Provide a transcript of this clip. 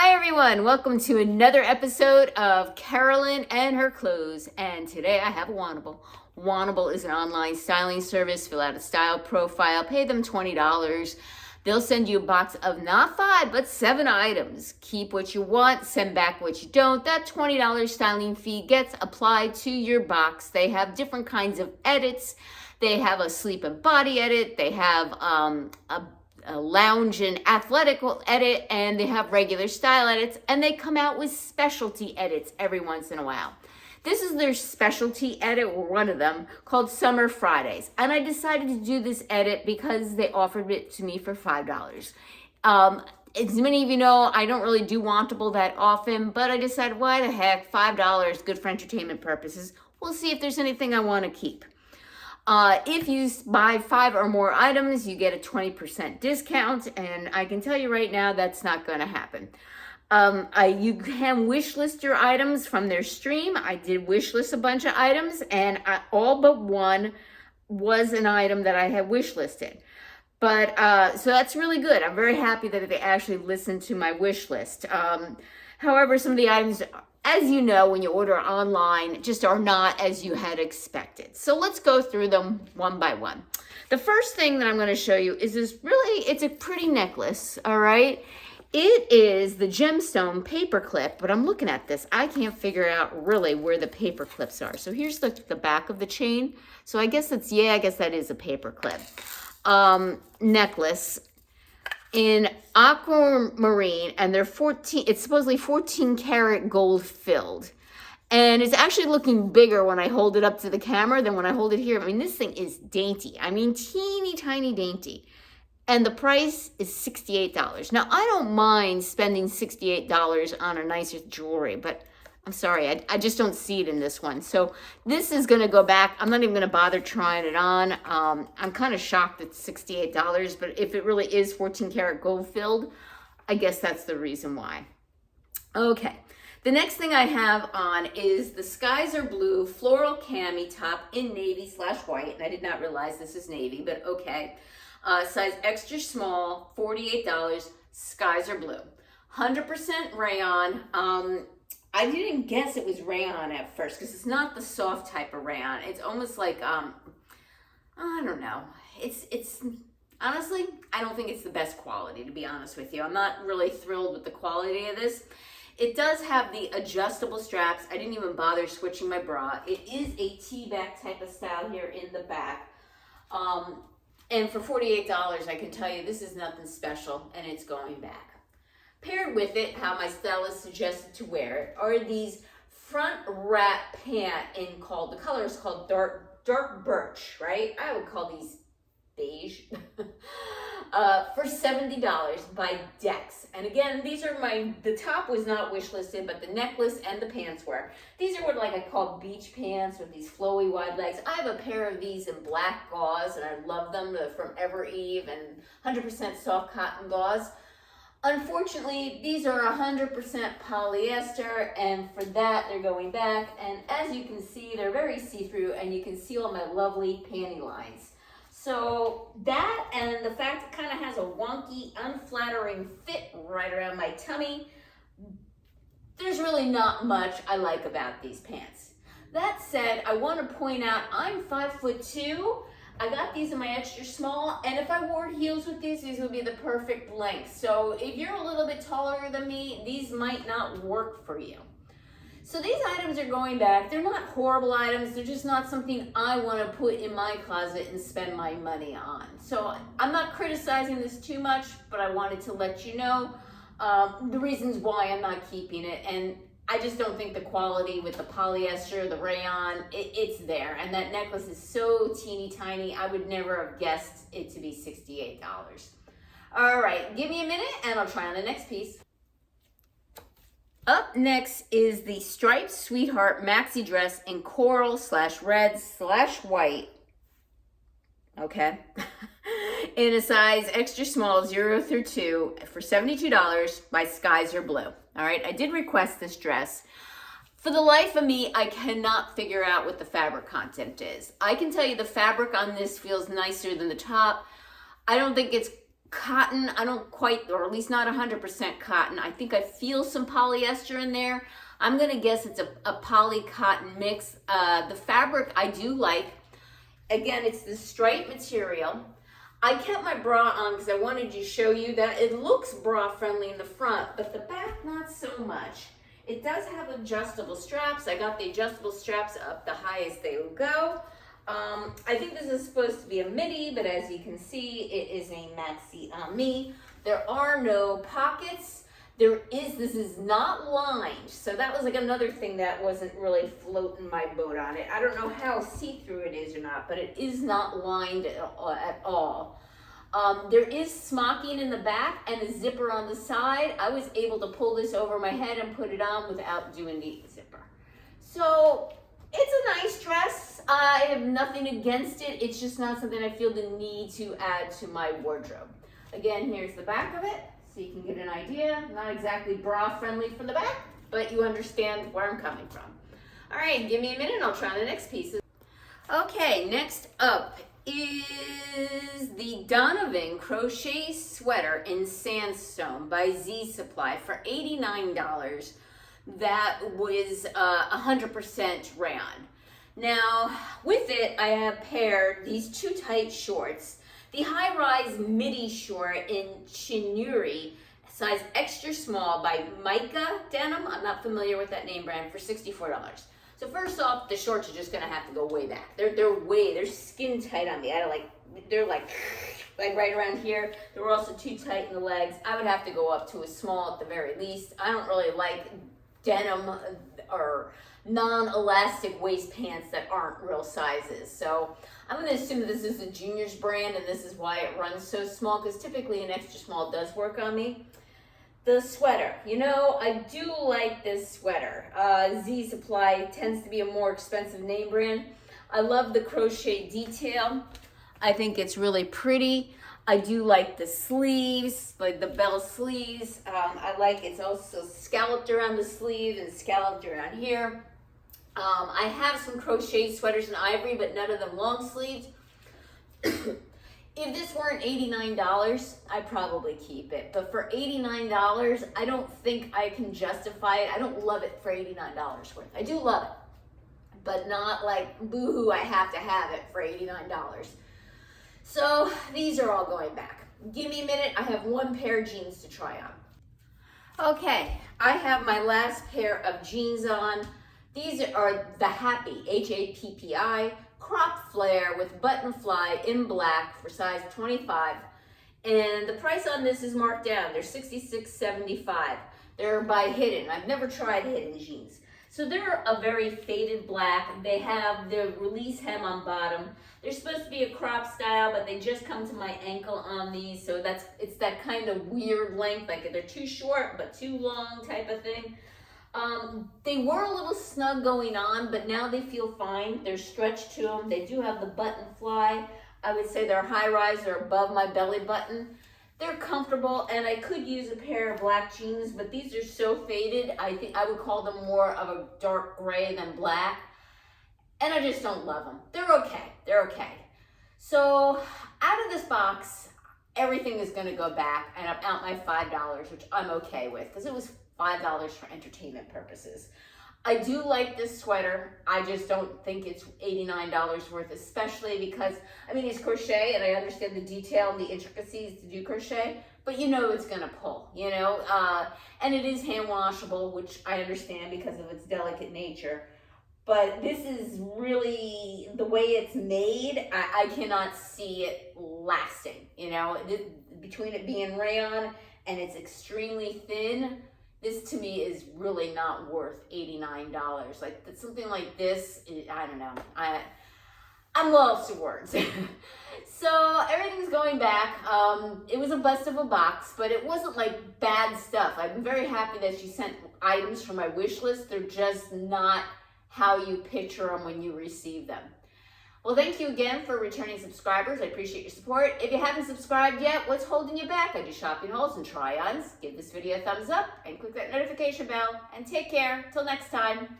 Hi everyone, welcome to another episode of Carolyn and her clothes. And today I have a Wantable. Wantable is an online styling service. Fill out a style profile, pay them $20. They'll send you a box of not 5, but 7 items. Keep what you want, send back what you don't. That $20 styling fee gets applied to your box. They have different kinds of edits. They have a sleep and body edit. They have a lounge and athletic edit, and they have regular style edits, and they come out with specialty edits every once in a while. This is their specialty edit, or one of them, called Summer Fridays. And I decided to do this edit because they offered it to me for $5. As many of you know, I don't really do Wantable that often, but I decided, why the heck, $5, good for entertainment purposes. We'll see if there's anything I want to keep. If you buy 5 or more items, you get a 20% discount, and I can tell you right now that's not going to happen. You can wish list your items from their stream. I did wish list a bunch of items, and all but one was an item that I had wish listed. But so that's really good. I'm very happy that they actually listened to my wish list. However, some of the items, as you know, when you order online, just are not as you had expected. So let's go through them one by one. The first thing that I'm going to show you is this it's a pretty necklace, all right? It is the Gemstone Paperclip, but I'm looking at this. I can't figure out really where the paper clips are. So here's the back of the chain. So I guess that is a paperclip. Necklace in Aquamarine, and they're it's supposedly 14 karat gold filled. And it's actually looking bigger when I hold it up to the camera than when I hold it here. I mean, this thing is dainty. I mean, teeny tiny dainty. And the price is $68. Now, I don't mind spending $68 on a nicer jewelry, but I'm sorry, I just don't see it in this one. So this is going to go back. I'm not even going to bother trying it on. I'm kind of shocked it's $68, but if it really is 14 karat gold filled, I guess that's the reason why. Okay, the next thing I have on is the Skies Are Blue Floral Cami top in navy/white. And I did not realize this is navy, but okay. Size extra small, $48. Skies Are Blue. 100% rayon. I didn't guess it was rayon at first because it's not the soft type of rayon. It's almost like, I don't know. It's honestly, I don't think it's the best quality, to be honest with you. I'm not really thrilled with the quality of this. It does have the adjustable straps. I didn't even bother switching my bra. It is a T-back type of style here in the back. And for $48, I can tell you this is nothing special, and it's going back. Paired with it, how my stylist suggested to wear it, are these front wrap pant the color is called dark birch, right? I would call these beige. For $70 by Dex. And again, these are the top was not wish listed, but the necklace and the pants were. These are what I call beach pants with these flowy wide legs. I have a pair of these in black gauze, and I love them. They're from Ever Eve and 100% soft cotton gauze. Unfortunately, these are 100% polyester, and for that, they're going back. And as you can see, they're very see-through, and you can see all my lovely panty lines. So that, and the fact it kind of has a wonky, unflattering fit right around my tummy, there's really not much I like about these pants. That said, I want to point out I'm 5'2". I got these in my extra small, and if I wore heels with these would be the perfect length. So if you're a little bit taller than me, these might not work for you. So these items are going back. They're not horrible items. They're just not something I want to put in my closet and spend my money on. So I'm not criticizing this too much, but I wanted to let you know the reasons why I'm not keeping it. And I just don't think the quality with the polyester, the rayon, it's there. And that necklace is so teeny tiny, I would never have guessed it to be $68. All right, give me a minute and I'll try on the next piece. Up next is the Striped Sweetheart Maxi dress in coral/red/white. Okay. In a size extra small, 0 through 2, for $72 by Skies Are Blue. All right, I did request this dress. For the life of me, I cannot figure out what the fabric content is. I can tell you the fabric on this feels nicer than the top. I don't think it's cotton. I don't quite, or at least not 100% cotton. I think I feel some polyester in there. I'm gonna guess it's a poly cotton mix. The fabric I do like. Again, it's the striped material. I kept my bra on because I wanted to show you that it looks bra friendly in the front, but the back not so much. It does have adjustable straps. I got the adjustable straps up the highest they will go. I think this is supposed to be a midi, but as you can see, it is a maxi on me. There are no pockets. This is not lined. So that was like another thing that wasn't really floating my boat on it. I don't know how see-through it is or not, but it is not lined at all. There is smocking in the back and a zipper on the side. I was able to pull this over my head and put it on without doing the zipper. So it's a nice dress. I have nothing against it. It's just not something I feel the need to add to my wardrobe. Again, here's the back of it, so you can get an idea. Not exactly bra friendly from the back, but you understand where I'm coming from. All right, give me a minute and I'll try on the next pieces. Okay, next up is the Donovan crochet sweater in Sandstone by Z Supply for $89. That was 100% rayon. Now, with it, I have paired these two tight shorts. The high-rise midi short in Chinuri, size extra small by MICA denim. I'm not familiar with that name brand, for $64. So first off, the shorts are just gonna have to go way back. They're skin tight on me. They're like right around here. They were also too tight in the legs. I would have to go up to a small at the very least. I don't really like denim or non-elastic waist pants that aren't real sizes. So I'm going to assume that this is a juniors brand and this is why it runs so small, because typically an extra small does work on me. The sweater, you know, I do like this sweater. Z Supply tends to be a more expensive name brand. I love the crochet detail. I think it's really pretty. I do like the sleeves, like the bell sleeves. I like it's also scalloped around the sleeve and scalloped around here. I have some crochet sweaters in ivory, but none of them long sleeves. If this weren't $89, I'd probably keep it. But for $89, I don't think I can justify it. I don't love it for $89 worth. I do love it, but not like, boo-hoo, I have to have it for $89. So these are all going back. Give me a minute. I have one pair of jeans to try on. Okay, I have my last pair of jeans on. These are the Happi, H-A-P-P-I, crop flare with button fly in black for size 25. And the price on this is marked down. They're $66.75. They're by Hidden. I've never tried Hidden jeans. So they're a very faded black. They have the release hem on bottom. They're supposed to be a crop style, but they just come to my ankle on these. So it's that kind of weird length, like they're too short but too long type of thing. They were a little snug going on, but now they feel fine. There's stretch to them. They do have the button fly. I would say they're high rise or above my belly button. They're comfortable, and I could use a pair of black jeans, but these are so faded. I think I would call them more of a dark gray than black, and I just don't love them. They're okay. They're okay. So out of this box, everything is going to go back, and I'm out my $5, which I'm okay with, because it was $5 for entertainment purposes. I do like this sweater. I just don't think it's $89 worth, especially because, I mean, it's crochet and I understand the detail and the intricacies to do crochet, but you know it's gonna pull, you know? And it is hand washable, which I understand because of its delicate nature. But this is really, the way it's made, I cannot see it lasting, you know? Between it being rayon and it's extremely thin, this to me is really not worth $89. Like something like this, I don't know. I'm lost for words. So everything's going back. It was a bust of a box, but it wasn't like bad stuff. I'm very happy that she sent items from my wish list. They're just not how you picture them when you receive them. Well, thank you again for returning subscribers. I appreciate your support. If you haven't subscribed yet, what's holding you back? I do shopping hauls and try-ons. Give this video a thumbs up and click that notification bell. And take care. Till next time.